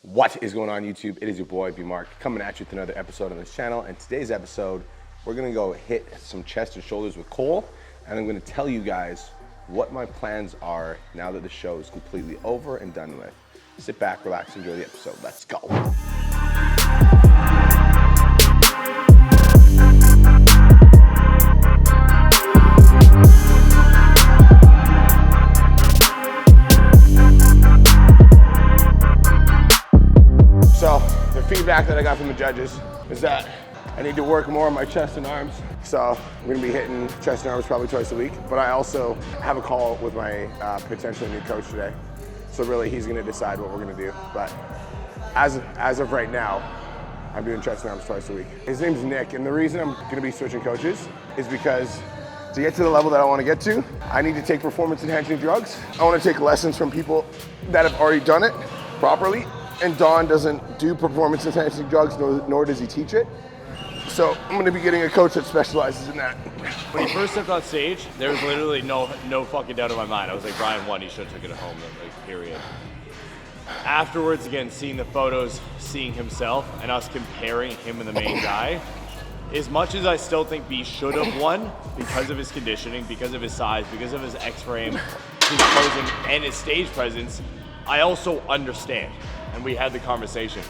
What is going on YouTube? It is your boy B Mark coming at you with another episode on this channel. And today's episode, we're gonna go hit some chest and shoulders with Cole, and I'm gonna tell you guys what my plans are now that the show is completely over and done with. Sit back, relax, enjoy the episode. Let's go. So the feedback that I got from the judges is that I need to work more on my chest and arms. So I'm gonna be hitting chest and arms probably twice a week, but I also have a call with my potentially new coach today. So really he's gonna decide what we're gonna do. But as of right now, I'm doing chest and arms twice a week. His name's Nick, and the reason I'm gonna be switching coaches is because to get to the level that I wanna get to, I need to take performance enhancing drugs. I wanna take lessons from people that have already done it properly. And Don doesn't do performance enhancing drugs, nor does he teach it. So I'm gonna be getting a coach that specializes in that. When he first stepped on stage, there was literally no fucking doubt in my mind. I was like, Brian won, he should have took it home, like, period. Afterwards, again, seeing the photos, seeing himself, and us comparing him and the main guy, as much as I still think B should have won because of his conditioning, because of his size, because of his X-frame, his posing, and his stage presence, I also understand. And we had the conversation.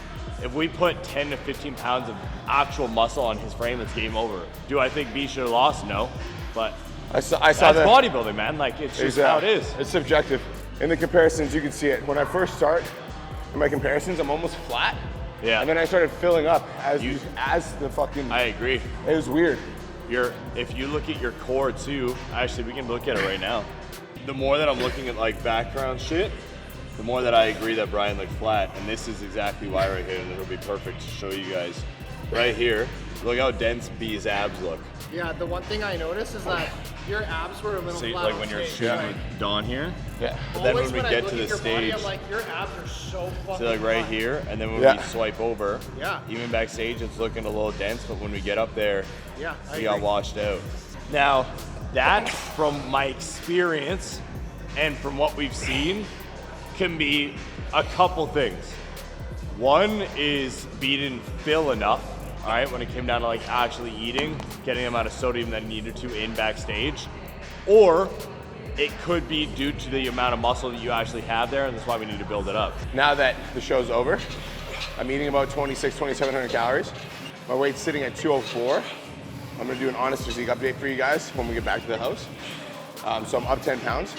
If we put 10 to 15 pounds of actual muscle on his frame, it's game over. Do I think B should have lost? No. But I saw that's that. Bodybuilding, man. Like, it's just how it is. It's subjective. In the comparisons, you can see it. When I first start in my comparisons, I'm almost flat. Yeah. And then I started filling up as the fucking. I agree. It was weird. If you look at your core too, actually, we can look at it right now. The more that I'm looking at like background shit, the more that I agree that Brian looked flat, and this is exactly why right here, and it'll be perfect to show you guys. Right here, look how dense B's abs look. Yeah, the one thing I noticed is that your abs were a little See, flat like on when you're stage. shooting with Don here. Yeah. But then Always when we I get look to at the your body, stage, I'm like, your abs are so fucking see like right flat. here, and then when Yeah. we swipe over, Yeah. even backstage it's looking a little dense, but when we get up there, Yeah, I we got agree. washed out. Now, that from my experience and from what we've seen can be a couple things. One is B didn't fill enough, all right, when it came down to like actually eating, getting the amount of sodium that he needed to in backstage. Or it could be due to the amount of muscle that you actually have there, and that's why we need to build it up. Now that the show's over, I'm eating about 2,700 calories. My weight's sitting at 204. I'm gonna do an honest physique update for you guys when we get back to the house. So I'm up 10 pounds.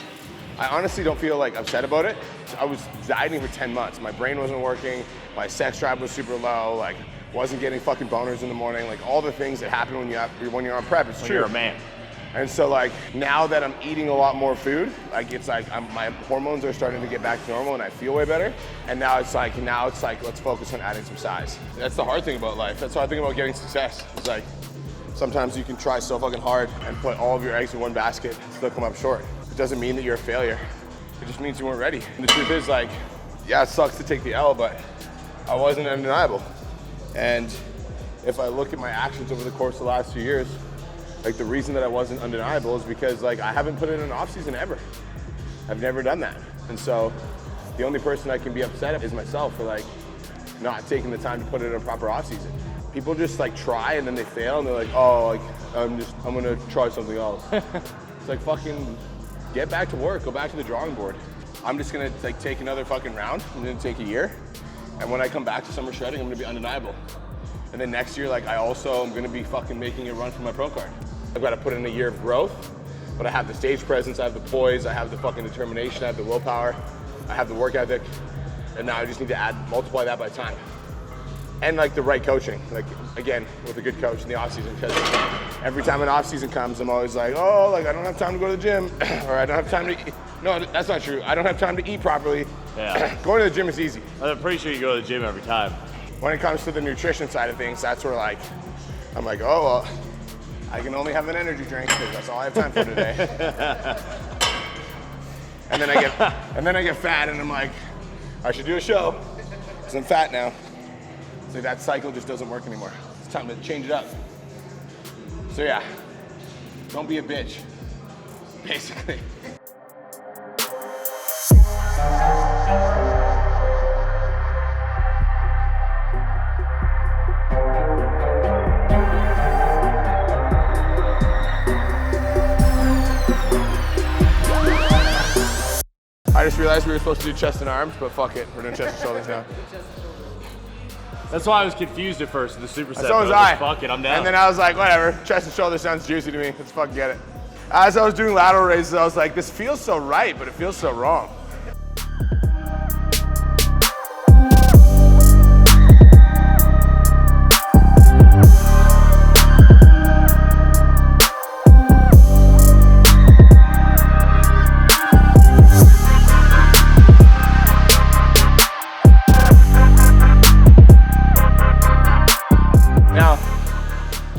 I honestly don't feel like upset about it. I was dieting for 10 months. My brain wasn't working. My sex drive was super low. Like, wasn't getting fucking boners in the morning. Like all the things that happen when you're on prep. It's When true. you're a man. And so like now that I'm eating a lot more food, like it's like my hormones are starting to get back to normal and I feel way better. And now it's like let's focus on adding some size. That's the hard thing about life. That's the hard thing about getting success. It's like sometimes you can try so fucking hard and put all of your eggs in one basket and still come up short. It doesn't mean that you're a failure. It just means you weren't ready. And the truth is like, yeah, it sucks to take the L, but I wasn't undeniable. And if I look at my actions over the course of the last few years, like the reason that I wasn't undeniable is because like I haven't put in an off season ever. I've never done that. And so the only person I can be upset at is myself for like not taking the time to put it in a proper off season. People just like try and then they fail and they're like, oh, like I'm gonna try something else. It's like fucking get back to work, go back to the drawing board. I'm just gonna like take another fucking round. I'm gonna take a year. And when I come back to summer shredding, I'm gonna be undeniable. And then next year, like I also am gonna be fucking making a run for my pro card. I've gotta put in a year of growth, but I have the stage presence, I have the poise, I have the fucking determination, I have the willpower, I have the work ethic, and now I just need to multiply that by time. And like the right coaching, like again, with a good coach in the off season, because every time an off season comes, I'm always like, oh, like I don't have time to go to the gym, or I don't have time to eat. No, that's not true. I don't have time to eat properly. Yeah. Going to the gym is easy. I'm pretty sure you go to the gym every time. When it comes to the nutrition side of things, that's where like, I'm like, oh, well, I can only have an energy drink because that's all I have time for today. and then I get fat and I'm like, I should do a show because I'm fat now. So that cycle just doesn't work anymore. It's time to change it up. So yeah, don't be a bitch, basically. we were supposed to do chest and arms, but fuck it, we're doing chest and shoulders now. That's why I was confused at first in the superset. So was I. Fuck it, I'm down. And then I was like, whatever, chest and shoulders sounds juicy to me. Let's fucking get it. As I was doing lateral raises, I was like, this feels so right, but it feels so wrong.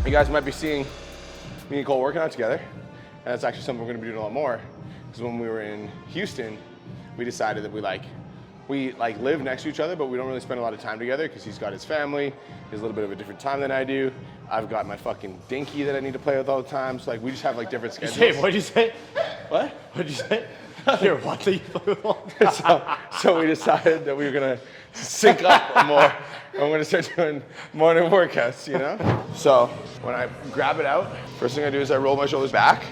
You guys might be seeing me and Cole working out together, and that's actually something we're gonna be doing a lot more, because when we were in Houston, we decided that we live next to each other, but we don't really spend a lot of time together because he's got his family, he's a little bit of a different time than I do. I've got my fucking dinky that I need to play with all the time, so like we just have like different schedules. Hey, what'd you say? What? What'd you say? You're what that you play with all the time? So we decided that we were gonna sync up more. I'm gonna start doing morning workouts, you know? So when I grab it out, first thing I do is I roll my shoulders back.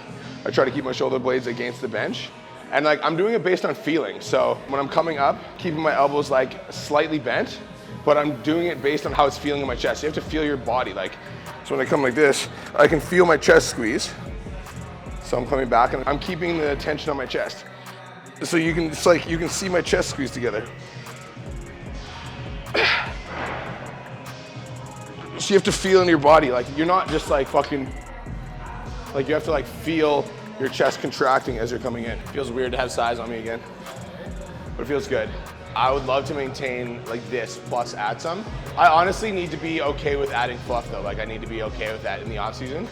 I try to keep my shoulder blades against the bench. And like I'm doing it based on feeling. So when I'm coming up, keeping my elbows like slightly bent, but I'm doing it based on how it's feeling in my chest. You have to feel your body. Like, so when I come like this, I can feel my chest squeeze. So I'm coming back and I'm keeping the tension on my chest. So you can, it's like you can see my chest squeeze together. So you have to feel in your body, like you're not just like fucking, like you have to like feel your chest contracting as you're coming in. It feels weird to have size on me again, but it feels good. I would love to maintain like this plus add some. I honestly need to be okay with adding fluff though. Like I need to be okay with that in the off season,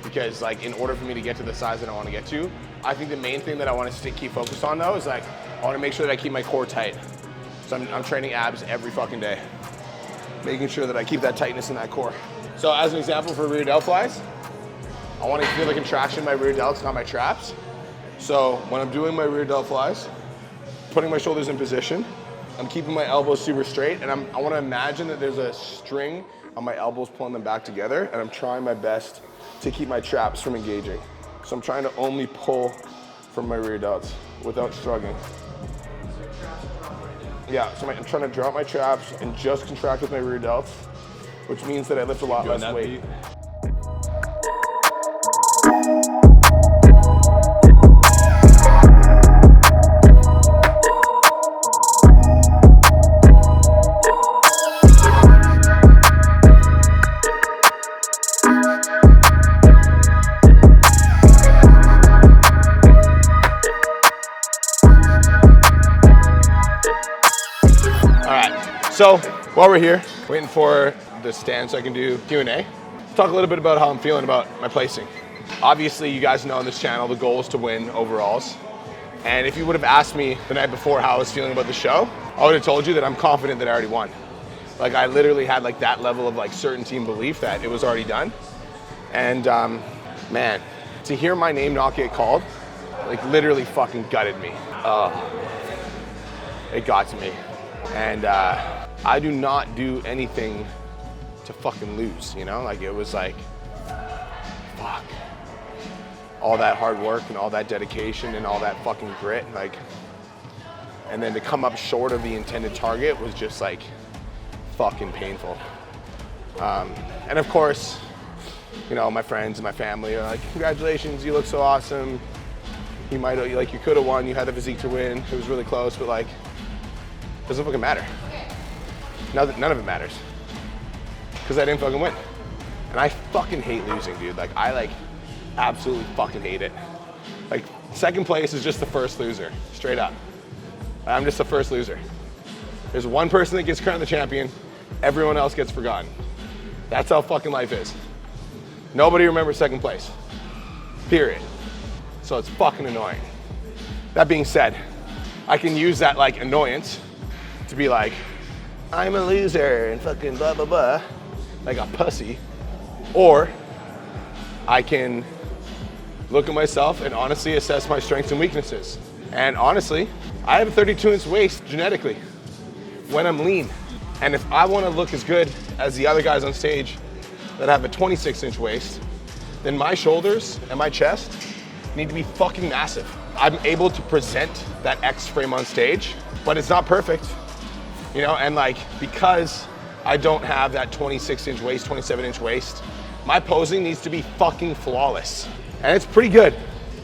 because like in order for me to get to the size that I want to get to, I think the main thing that I want to keep focused on though is like, I want to make sure that I keep my core tight. So I'm training abs every fucking day, making sure that I keep that tightness in that core. So as an example for rear delt flies, I want to feel the contraction in my rear delts, not my traps. So when I'm doing my rear delt flies, putting my shoulders in position, I'm keeping my elbows super straight, and I want to imagine that there's a string on my elbows pulling them back together, and I'm trying my best to keep my traps from engaging. So I'm trying to only pull from my rear delts without struggling. Yeah, so I'm trying to drop my traps and just contract with my rear delts, which means that I lift a lot less weight. So while we're here, waiting for the stand so I can do Q&A, let's talk a little bit about how I'm feeling about my placing. Obviously, you guys know on this channel, the goal is to win overalls. And if you would have asked me the night before how I was feeling about the show, I would have told you that I'm confident that I already won. Like I literally had like that level of like certainty and belief that it was already done. And man, to hear my name not get called, like literally fucking gutted me. It got to me. And I do not do anything to fucking lose, you know? Like it was like, fuck. All that hard work and all that dedication and all that fucking grit, like, and then to come up short of the intended target was just like fucking painful. And of course, you know, my friends and my family are like, congratulations, you look so awesome. You might have, like, you could have won, you had the physique to win. It was really close, but like, doesn't fucking matter. None of it matters. Because I didn't fucking win. And I fucking hate losing, dude. Like, I like absolutely fucking hate it. Like, second place is just the first loser, straight up. I'm just the first loser. There's one person that gets crowned the champion, everyone else gets forgotten. That's how fucking life is. Nobody remembers second place, period. So it's fucking annoying. That being said, I can use that like annoyance to be like, I'm a loser and fucking blah, blah, blah, like a pussy. Or I can look at myself and honestly assess my strengths and weaknesses. And honestly, I have a 32-inch waist genetically when I'm lean. And if I want to look as good as the other guys on stage that have a 26-inch waist, then my shoulders and my chest need to be fucking massive. I'm able to present that X frame on stage, but it's not perfect, you know, and like, because I don't have that 26-inch waist, 27-inch waist, my posing needs to be fucking flawless. And it's pretty good.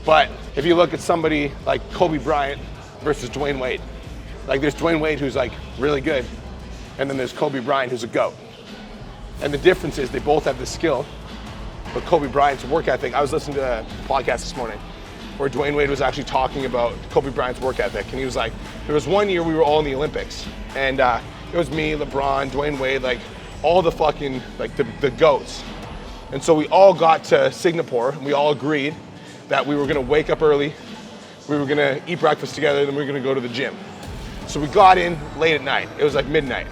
But if you look at somebody like Kobe Bryant versus Dwayne Wade, like there's Dwayne Wade who's like really good, and then there's Kobe Bryant who's a GOAT. And the difference is they both have the skill, but Kobe Bryant's work ethic. I was listening to a podcast this morning where Dwayne Wade was actually talking about Kobe Bryant's work ethic. And he was like, there was one year we were all in the Olympics, and it was me, LeBron, Dwayne Wade, like all the fucking, like the GOATs. And so we all got to Singapore, and we all agreed that we were gonna wake up early, we were gonna eat breakfast together, then we were gonna go to the gym. So we got in late at night. It was like midnight.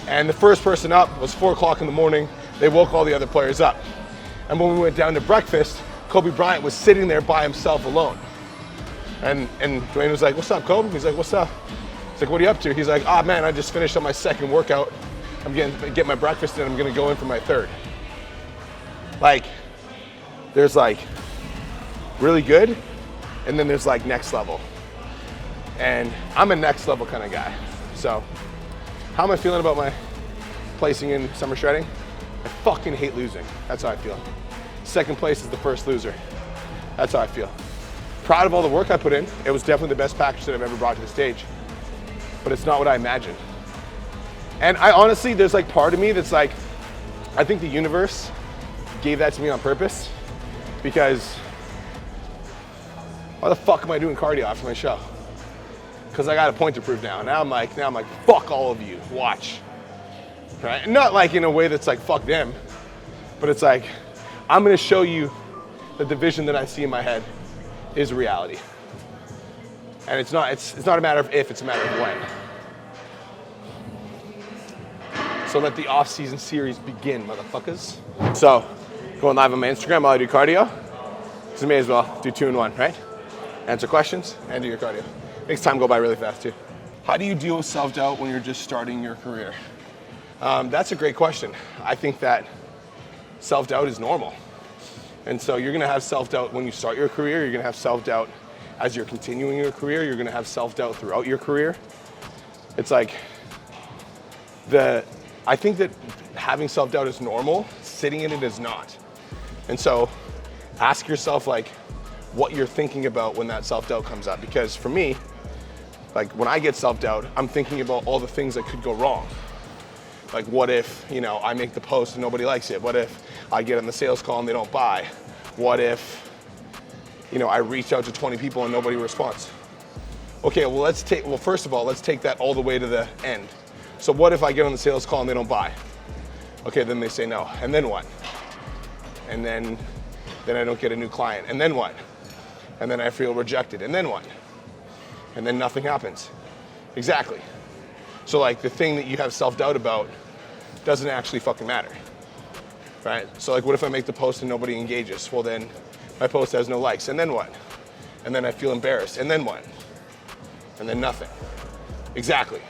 And the first person up was 4 o'clock in the morning. They woke all the other players up. And when we went down to breakfast, Kobe Bryant was sitting there by himself alone. And Dwayne was like, what's up, Kobe? He's like, what's up? He's like, what are you up to? He's like, ah, man, I just finished up my second workout. I'm getting my breakfast and I'm gonna go in for my third. Like, there's like really good, and then there's like next level. And I'm a next level kind of guy. So, how am I feeling about my placing in summer shredding? I fucking hate losing. That's how I feel. Second place is the first loser. That's how I feel. Proud of all the work I put in. It was definitely the best package that I've ever brought to the stage. But it's not what I imagined. And I honestly, there's like part of me that's like, I think the universe gave that to me on purpose, because why the fuck am I doing cardio after my show? Because I got a point to prove now. Now I'm like, fuck all of you, watch. Right? Not like in a way that's like, fuck them, but it's like, I'm gonna show you that the vision that I see in my head is reality. And it's not a matter of if, it's a matter of when. So let the off-season series begin, motherfuckers. So, going live on my Instagram while I do cardio, because I may as well do 2 in 1, right? Answer questions and do your cardio. Makes time go by really fast too. How do you deal with self-doubt when you're just starting your career? That's a great question. I think that self-doubt is normal. And so you're gonna have self-doubt when you start your career, you're gonna have self-doubt as you're continuing your career, you're gonna have self-doubt throughout your career. It's like, I think that having self-doubt is normal, sitting in it is not. And so ask yourself like what you're thinking about when that self-doubt comes up. Because for me, like when I get self-doubt, I'm thinking about all the things that could go wrong. Like what if, you know, I make the post and nobody likes it? What if I get on the sales call and they don't buy? What if, you know, I reach out to 20 people and nobody responds? Okay, well first of all, let's take that all the way to the end. So what if I get on the sales call and they don't buy? Okay, then they say no, and then what? And then I don't get a new client, and then what? And then I feel rejected, and then what? And then nothing happens. Exactly. So like the thing that you have self-doubt about doesn't actually fucking matter, right? So like what if I make the post and nobody engages? Well then my post has no likes, and then what? And then I feel embarrassed, and then what? And then nothing. Exactly.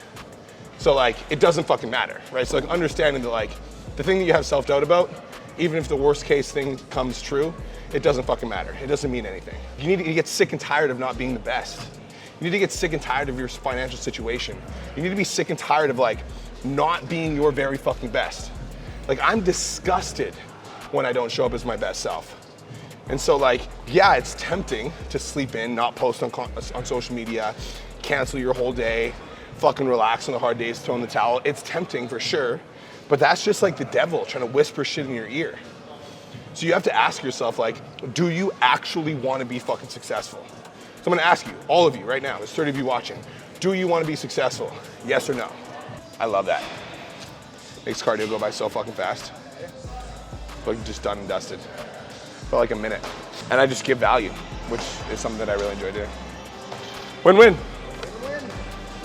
So like it doesn't fucking matter, right? So like understanding that like the thing that you have self-doubt about, even if the worst case thing comes true, it doesn't fucking matter. It doesn't mean anything. You need to get sick and tired of not being the best. You need to get sick and tired of your financial situation. You need to be sick and tired of like not being your very fucking best. Like I'm disgusted when I don't show up as my best self. And so like, yeah, it's tempting to sleep in, not post on social media, cancel your whole day, fucking relax on the hard days, throw in the towel. It's tempting for sure, but that's just like the devil trying to whisper shit in your ear. So you have to ask yourself like, do you actually want to be fucking successful? So I'm gonna ask you, all of you right now, there's 30 of you watching, do you want to be successful? Yes or no? I love that. Makes cardio go by so fucking fast. Like just done and dusted. For like a minute. And I just give value, which is something that I really enjoy doing. Win-win.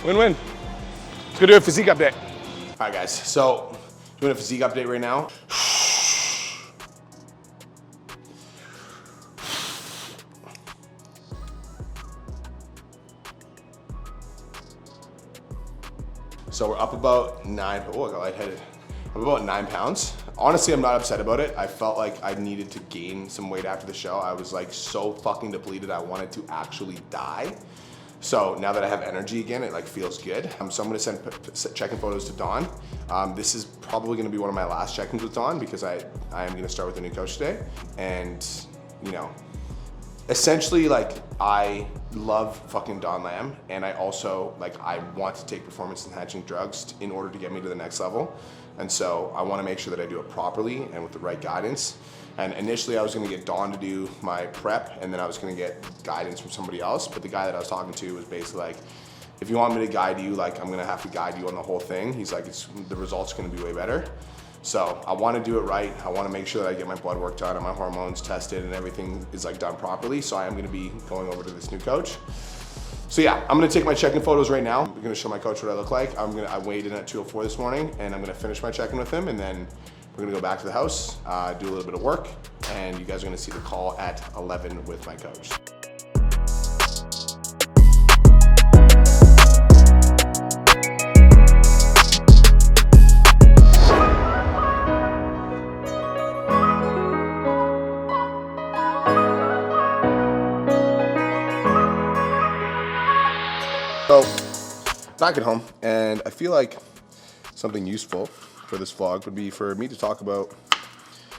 Win-win. Let's go do a physique update. All right guys, so doing a physique update right now. So we're up about 9, oh, I got lightheaded. I'm about 9 pounds. Honestly, I'm not upset about it. I felt like I needed to gain some weight after the show. I was like so fucking depleted. I wanted to actually die. So now that I have energy again, it like feels good. So I'm gonna send check-in photos to Dawn. This is probably gonna be one of my last check-ins with Dawn because I am gonna start with a new coach today. And you know, essentially like I love fucking Dawn Lamb, and I also like I want to take performance enhancing drugs in order to get me to the next level. And so I wanna make sure that I do it properly and with the right guidance. And initially I was gonna get Dawn to do my prep, and then I was gonna get guidance from somebody else. But the guy that I was talking to was basically like, if you want me to guide you, like I'm gonna have to guide you on the whole thing. He's like, the results are gonna be way better. So I wanna do it right. I wanna make sure that I get my blood work done and my hormones tested and everything is like done properly. So I am gonna be going over to this new coach. So yeah, I'm gonna take my check-in photos right now. I'm gonna show my coach what I look like. I weighed in at 204 this morning, and I'm gonna finish my check-in with him, and then we're gonna go back to the house, do a little bit of work, and you guys are gonna see the call at 11 with my coach. So, back at home, and I feel like something useful for this vlog would be for me to talk about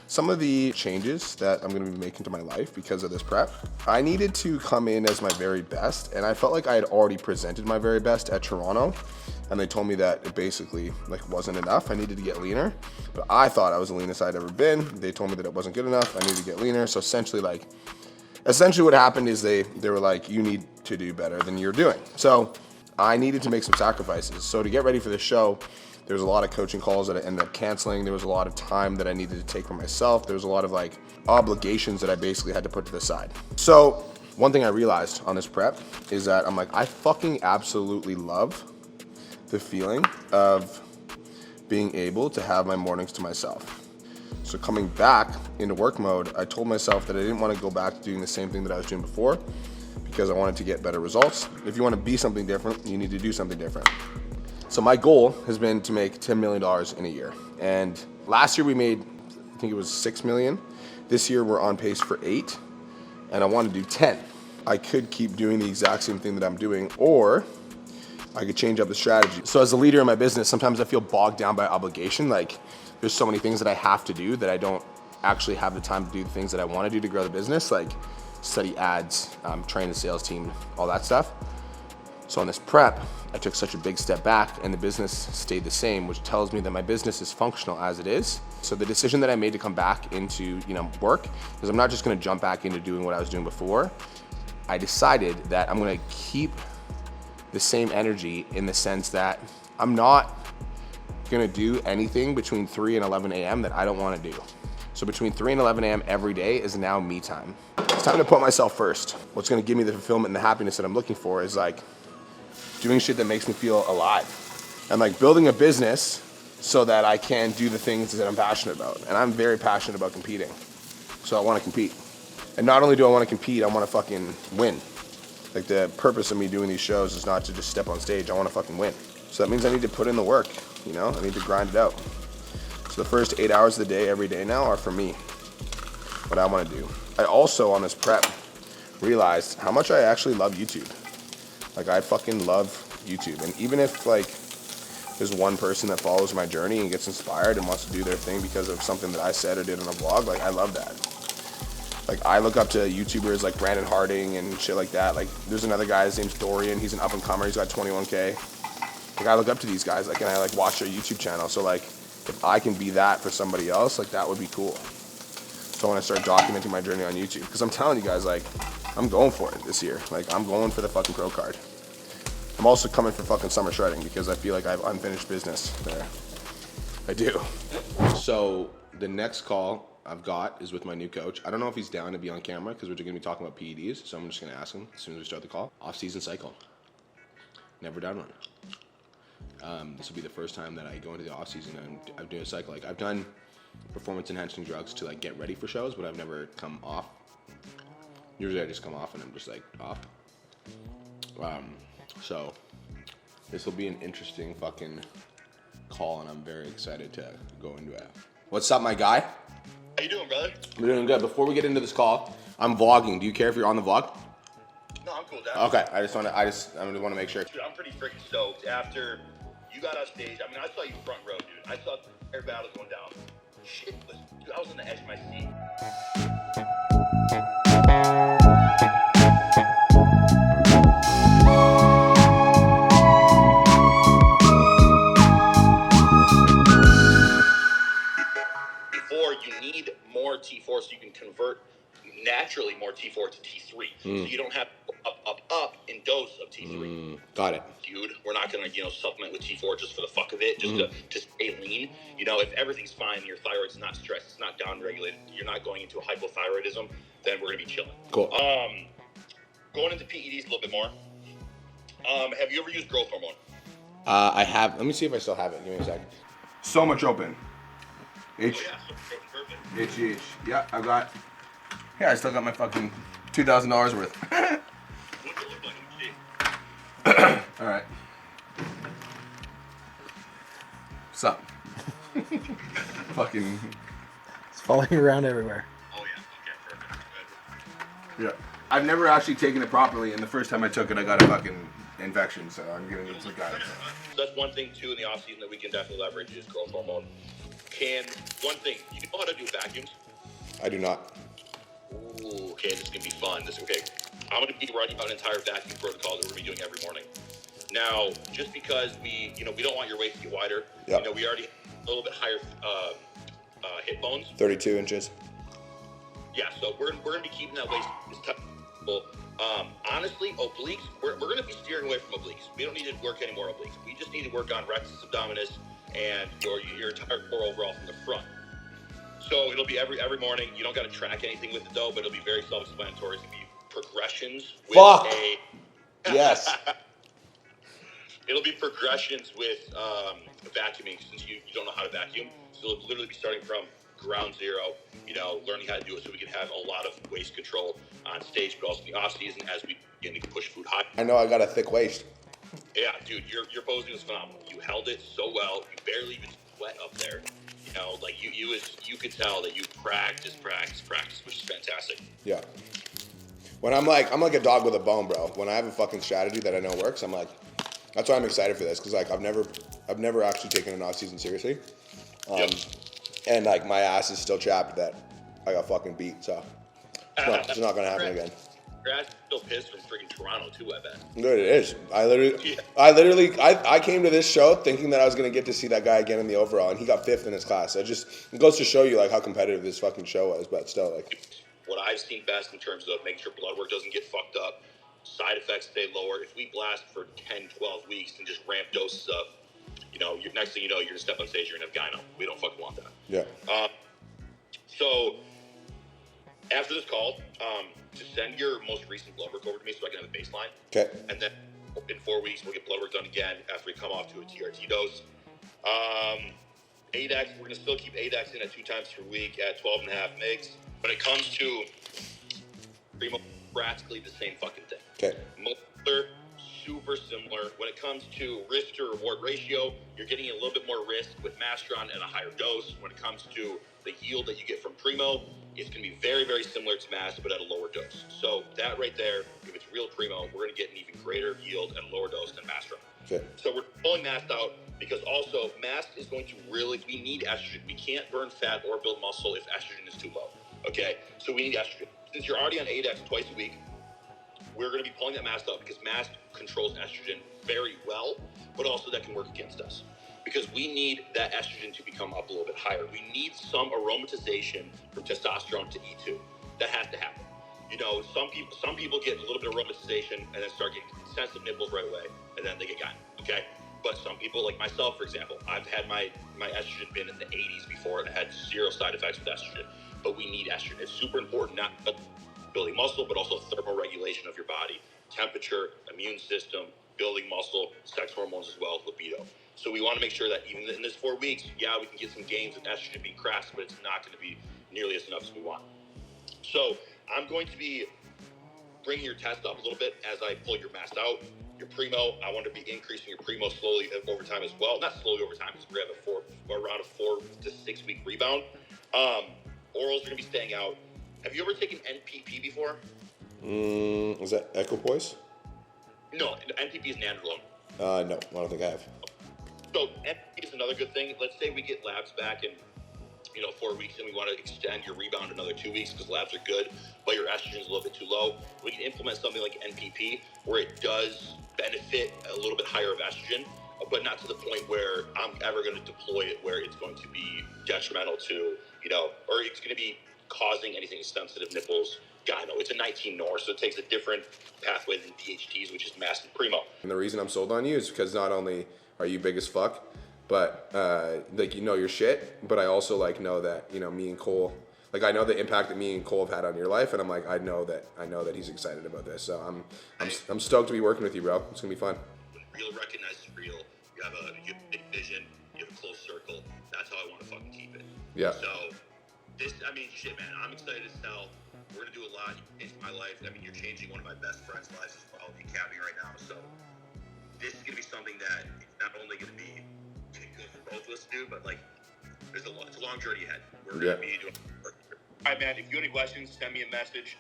some of the changes that I'm gonna be making to my life because of this prep. I needed to come in as my very best, and I felt like I had already presented my very best at Toronto, and they told me that it basically like wasn't enough. I needed to get leaner, but I thought I was the leanest I'd ever been. They told me that it wasn't good enough. I needed to get leaner. So essentially what happened is they were like, you need to do better than you're doing. So I needed to make some sacrifices. So to get ready for the show, there was a lot of coaching calls that I ended up canceling. There was a lot of time that I needed to take for myself. There was a lot of like obligations that I basically had to put to the side. So one thing I realized on this prep is that I'm like, I fucking absolutely love the feeling of being able to have my mornings to myself. So coming back into work mode, I told myself that I didn't want to go back to doing the same thing that I was doing before because I wanted to get better results. If you want to be something different, you need to do something different. So my goal has been to make $10 million in a year. And last year we made, I think it was 6 million. This year we're on pace for 8, and I want to do 10. I could keep doing the exact same thing that I'm doing, or I could change up the strategy. So as a leader in my business, sometimes I feel bogged down by obligation. Like there's so many things that I have to do that I don't actually have the time to do the things that I want to do to grow the business, like study ads, train the sales team, all that stuff. So on this prep, I took such a big step back and the business stayed the same, which tells me that my business is functional as it is. So the decision that I made to come back into work is I'm not just gonna jump back into doing what I was doing before. I decided that I'm gonna keep the same energy in the sense that I'm not gonna do anything between 3 and 11 a.m. that I don't wanna do. So between 3 and 11 a.m. every day is now me time. It's time to put myself first. What's gonna give me the fulfillment and the happiness that I'm looking for is like doing shit that makes me feel alive. And like building a business so that I can do the things that I'm passionate about. And I'm very passionate about competing. So I wanna compete. And not only do I wanna compete, I wanna fucking win. Like the purpose of me doing these shows is not to just step on stage, I wanna fucking win. So that means I need to put in the work, I need to grind it out. So the first 8 hours of the day, every day now, are for me, what I wanna do. I also, on this prep, realized how much I actually love YouTube. Like I fucking love YouTube. And even if like there's one person that follows my journey and gets inspired and wants to do their thing because of something that I said or did on a vlog, like I love that. Like I look up to YouTubers like Brandon Harding and shit like that. Like there's another guy, his name's Dorian, he's an up and comer, he's got 21K. Like I look up to these guys, like, and I like watch their YouTube channel. So like if I can be that for somebody else, like that would be cool. So I want to start documenting my journey on YouTube, because I'm telling you guys, like, I'm going for it this year. Like I'm going for the fucking pro card. I'm also coming for fucking summer shredding because I feel like I have unfinished business there. I do. So the next call I've got is with my new coach. I don't know if he's down to be on camera because we're going to be talking about PEDs. So I'm just going to ask him as soon as we start the call. Off-season cycle. Never done one. This will be the first time that I go into the off-season and I'm doing a cycle. Like I've done performance-enhancing drugs to like get ready for shows, but I've never come off. Usually I just come off and I'm just like off. So this will be an interesting fucking call, and I'm very excited to go into it. What's up, my guy? How you doing, brother? I'm doing good. Before we get into this call, I'm vlogging. Do you care if you're on the vlog? No, I'm cool, Dad. Okay, I just want to make sure. Dude, I'm pretty freaking stoked. After you got off stage, I mean, I saw you front row, dude. I saw air battles going down. Shit, dude, I was on the edge of my seat. Before, you need more T4 so you can convert naturally more T4 to T3. So you don't have up in dose of T3. Got it. Dude, we're not gonna, supplement with T4 just for the fuck of it, just to stay lean. If everything's fine, your thyroid's not stressed, it's not down-regulated, you're not going into a hypothyroidism, then we're gonna be chilling. Cool. Going into PEDs a little bit more. Have you ever used growth hormone? I have. Let me see if I still have it. Give me a second. So much open. Oh yeah, so perfect. HGH. Yeah, I got. Yeah, I still got my fucking $2,000 worth. What's it look like? Let me see. All right. What's up? Fucking. It's following around everywhere. Oh yeah, okay, perfect. Good. Yeah. I've never actually taken it properly, and the first time I took it, I got a fucking infection, so I'm gonna need some guidance. That's one thing too in the off season that we can definitely leverage is growth hormone. One thing, you know how to do vacuums? I do not. Ooh, okay, this is gonna be fun. I'm gonna be writing out an entire vacuum protocol that we're gonna be doing every morning. Now, just because we don't want your waist to get wider. Yep. We already have a little bit higher hip bones. 32 inches. Yeah, so we're gonna be keeping that waist as tight as possible. Honestly, obliques, we're gonna be steering away from obliques. We don't need to work any more obliques. We just need to work on rectus abdominis and your entire core overall from the front. So it'll be every morning. You don't got to track anything with it though, but it'll be very self-explanatory. It'll be progressions with Yes. It'll be progressions with vacuuming since you don't know how to vacuum. So it'll literally be starting from ground zero, learning how to do it so we can have a lot of waist control on stage, but also in the off season as we begin to push food high. I know I got a thick waist. Yeah, dude, your posing was phenomenal. You held it so well. You barely even sweat up there. You could tell that you practice, which is fantastic. Yeah. When I'm like a dog with a bone, bro. When I have a fucking strategy that I know works, I'm like, that's why I'm excited for this, because I've never actually taken an off season seriously, and my ass is still chapped that I got fucking beat. So it's not gonna happen again. Your ass is still pissed from freaking Toronto too, I bet. Dude, it is. I came to this show thinking that I was gonna get to see that guy again in the overall, and he got 5th in his class. So it goes to show you how competitive this fucking show was, but still What I've seen best in terms of making sure blood work doesn't get fucked up, side effects stay lower. If we blast for 10, 12 weeks and just ramp doses up, next thing you know, you're gonna step on stage, you're gonna have gyno. We don't fucking want that. Yeah. So after this call, just send your most recent blood work over to me so I can have a baseline. Okay. And then in 4 weeks, we'll get blood work done again after we come off to a TRT dose. ADEX, we're going to still keep ADEX in at 2 times per week at 12.5 mgs. When it comes to primo, practically the same fucking thing. Okay. Molecular, super similar. When it comes to risk to reward ratio, you're getting a little bit more risk with Masteron at a higher dose. When it comes to the yield that you get from Primo, it's going to be very, very similar to Mast, but at a lower dose. So that right there, if it's real Primo, we're going to get an even greater yield at a lower dose than Masteron. Okay. So we're pulling Mast out because also Mast is going to we need estrogen. We can't burn fat or build muscle if estrogen is too low. Okay, so we need estrogen. Since you're already on ADEX twice a week, we're going to be pulling that Mast out because Mast controls estrogen very well, but also that can work against us. Because we need that estrogen to become up a little bit higher. We need some aromatization from testosterone to E2. That has to happen. Some people get a little bit of aromatization and then start getting sensitive nipples right away, and then they get gyno, okay? But some people, like myself, for example, I've had my estrogen been in the 80s before, and I had 0 side effects with estrogen. But we need estrogen. It's super important, not building muscle, but also thermoregulation of your body, temperature, immune system, building muscle, sex hormones as well, libido. So we want to make sure that even in this 4 weeks, we can get some gains with estrogen being cracked, but it's not going to be nearly as enough as we want. So I'm going to be bringing your test up a little bit as I pull your Mast out. Your primo, I want to be increasing your primo slowly over time as well. Not slowly over time, because we're going to have around a 4 to 6 week rebound. Orals are going to be staying out. Have you ever taken NPP before? Is that equipoise? No, NPP is nandrolone. No, I don't think I have. So NPP is another good thing. Let's say we get labs back in 4 weeks, and we want to extend your rebound another 2 weeks because labs are good, but your estrogen is a little bit too low. We can implement something like NPP where it does benefit a little bit higher of estrogen, but not to the point where I'm ever going to deploy it where it's going to be detrimental to, or it's going to be causing anything sensitive, nipples, gyno. It's a 19 NOR, so it takes a different pathway than DHTs, which is mass and primo. And the reason I'm sold on you is because not only are you big as fuck, but your shit, but I also know that me and Cole, I know the impact that me and Cole have had on your life, and I'm I know that he's excited about this. So I'm stoked to be working with you, bro. It's gonna be fun. When real recognizes real, you have a big vision, you have a close circle. That's how I want to fucking keep it. Yeah. So shit, man, I'm excited as hell. We're gonna do a lot. You changed my life. You're changing one of my best friends' lives as well in cabin right now. So this is gonna be something that it's not only gonna be good for both of us to do, but it's a long journey ahead. We're gonna be doing. All right, man. If you have any questions, send me a message.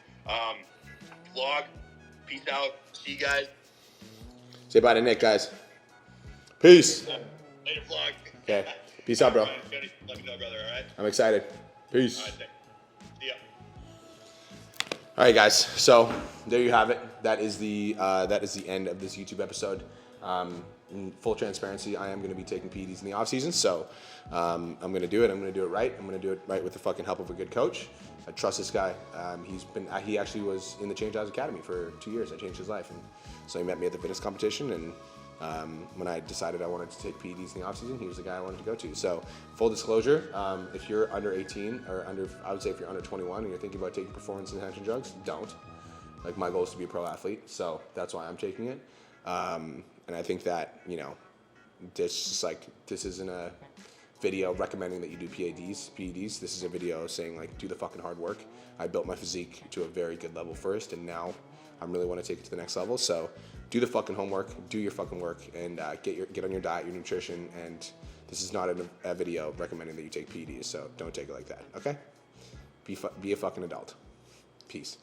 Vlog. Peace out. See you guys. Say bye to Nick, guys. Peace. Later, vlog. Okay. Peace out, bro. Let me know, brother. All right. I'm excited. Peace. All right. Thanks. See ya. All right, guys. So there you have it. That is the end of this YouTube episode. In full transparency, I am going to be taking PEDs in the off season, so I'm going to do it. I'm going to do it right. I'm going to do it right with the fucking help of a good coach. I trust this guy. He actually was in the Change Lives Academy for 2 years. I changed his life, and so he met me at the fitness competition. And when I decided I wanted to take PEDs in the off season, he was the guy I wanted to go to. So full disclosure, if you're under 18 or I would say if you're under 21 and you're thinking about taking performance enhancing drugs, don't. My goal is to be a pro athlete, so that's why I'm taking it. And I think that, this isn't a video recommending that you do PEDs. This is a video saying, do the fucking hard work. I built my physique to a very good level first, and now I really want to take it to the next level. So do the fucking homework, do your fucking work, and get on your diet, your nutrition, and this is not a video recommending that you take PEDs, so don't take it like that, okay? Be a fucking adult. Peace.